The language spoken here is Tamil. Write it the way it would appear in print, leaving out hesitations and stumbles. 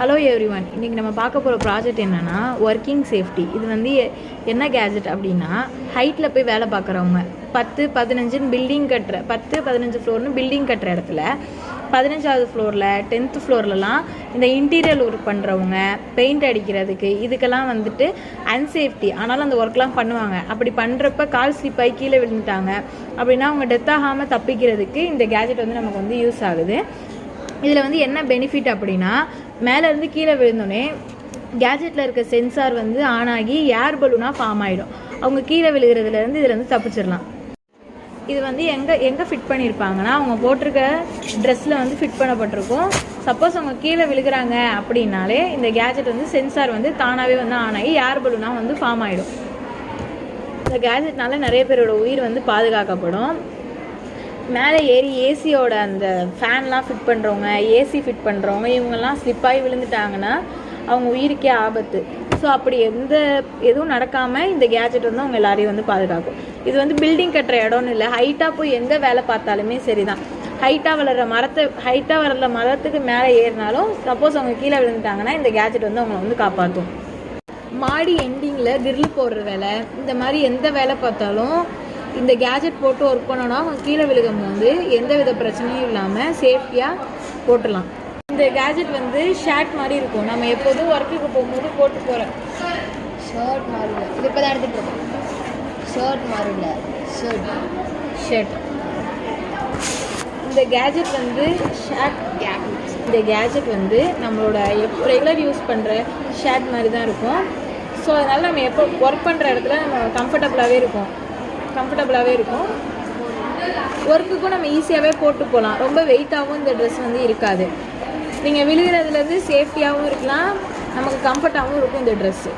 ஹலோ எவ்ரிவன், இன்றைக்கி நம்ம பார்க்க போகிற ப்ராஜெக்ட் என்னென்னா ஒர்க்கிங் சேஃப்டி. இது வந்து என்ன கேஜெட் அப்படின்னா, ஹைட்டில் போய் வேலை பார்க்குறவங்க 10-15 பில்டிங் கட்டுற 10-15 ஃப்ளோர்னு பில்டிங் கட்டுற இடத்துல 15வது ஃப்ளோரில் 10th ஃப்ளோர்லலாம் இந்த இன்டீரியர் ஒர்க் பண்ணுறவங்க, பெயிண்ட் அடிக்கிறதுக்கு இதுக்கெல்லாம் வந்துட்டு அன்சேஃப்டி ஆனாலும் அந்த ஒர்க்லாம் பண்ணுவாங்க. அப்படி பண்ணுறப்ப கால் ஸ்லிப் ஆகி கீழே விழுந்துட்டாங்க அப்படின்னா அவங்க டெத் ஆகாமல் தப்பிக்கிறதுக்கு இந்த கேஜெட் வந்து நமக்கு வந்து யூஸ் ஆகுது. இதில் வந்து என்ன பெனிஃபிட் அப்படின்னா, மேலேருந்து கீழே விழுந்தோடனே கேஜெட்டில் இருக்க சென்சார் வந்து ஆன் ஆகி ஏர் பலூனாக ஃபார்ம் ஆகிடும். அவங்க கீழே விழுகிறதுலேருந்து இதில் வந்து தப்பிச்சிடலாம். இது வந்து எங்கே ஃபிட் பண்ணியிருப்பாங்கன்னா, அவங்க போட்டிருக்க ட்ரெஸ்ஸில் வந்து ஃபிட் பண்ணப்பட்டிருக்கும். சப்போஸ் அவங்க கீழே விழுகிறாங்க அப்படின்னாலே இந்த கேஜெட் வந்து சென்சார் வந்து தானாகவே வந்து ஆன் ஆகி ஏர் பலூனாக வந்து ஃபார்ம் ஆகிடும். இந்த கேஜெட்னால நிறைய பேரோட உயிர் வந்து பாதுகாக்கப்படும். மேலே ஏறி ஏசியோட அந்த ஃபேன்லாம் ஃபிட் பண்ணுறவங்க, ஏசி ஃபிட் பண்ணுறவங்க இவங்கெல்லாம் ஸ்லிப்பாகி விழுந்துட்டாங்கன்னா அவங்க உயிருக்கே ஆபத்து. ஸோ அப்படி எதுவும் நடக்காமல் இந்த கேஜெட் வந்து அவங்க எல்லாரையும் வந்து பாதுகாக்கும். இது வந்து பில்டிங் கட்டுற இடம்னு இல்லை, ஹைட்டாக போய் எங்கே வேலை பார்த்தாலுமே சரி தான். ஹைட்டாக வளர்கிற மரத்துக்கு மேலே ஏறினாலும் சப்போஸ் அவங்க கீழே விழுந்துட்டாங்கன்னா இந்த கேஜெட் வந்து அவங்களை வந்து காப்பாற்றும். மாடி எண்டிங்கில் கிரில் போடுற வேலை, இந்த மாதிரி எந்த வேலை பார்த்தாலும் இந்த கேஜெட் போட்டு ஒர்க் பண்ணோன்னா அவங்க கீழே விழுகும் போது எந்த வித பிரச்சனையும் இல்லாமல் சேஃப்டியாக போட்டுடலாம். இந்த கேஜெட் வந்து ஷர்ட் மாதிரி இருக்கும். நம்ம எப்போதும் ஒர்க்குக்கு போகும்போது போட்டு போகிறோம். ஷர்ட் மாதிரி இல்லை, இது இப்போ தான் எடுத்துகிட்டு இருக்கோம். ஷர்ட் மாதிரி இல்லை, ஷர்ட். இந்த கேஜெட் வந்து நம்மளோட ரெகுலர் யூஸ் பண்ணுற ஷர்ட் மாதிரி தான் இருக்கும். ஸோ அதனால் நம்ம எப்போ ஒர்க் பண்ணுற இடத்துல நம்ம கம்ஃபர்டபுளாகவே இருக்கும். ஒர்க்குக்கும் நம்ம ஈஸியாகவே போட்டு போகலாம். ரொம்ப வெயிட்டாகவும் இந்த ட்ரெஸ் வந்து இருக்காது. நீங்கள் விழுகிறதுலேருந்து சேஃப்டியாகவும் இருக்கலாம், நமக்கு கம்ஃபர்ட்டாகவும் இருக்கும் இந்த ட்ரெஸ்ஸு.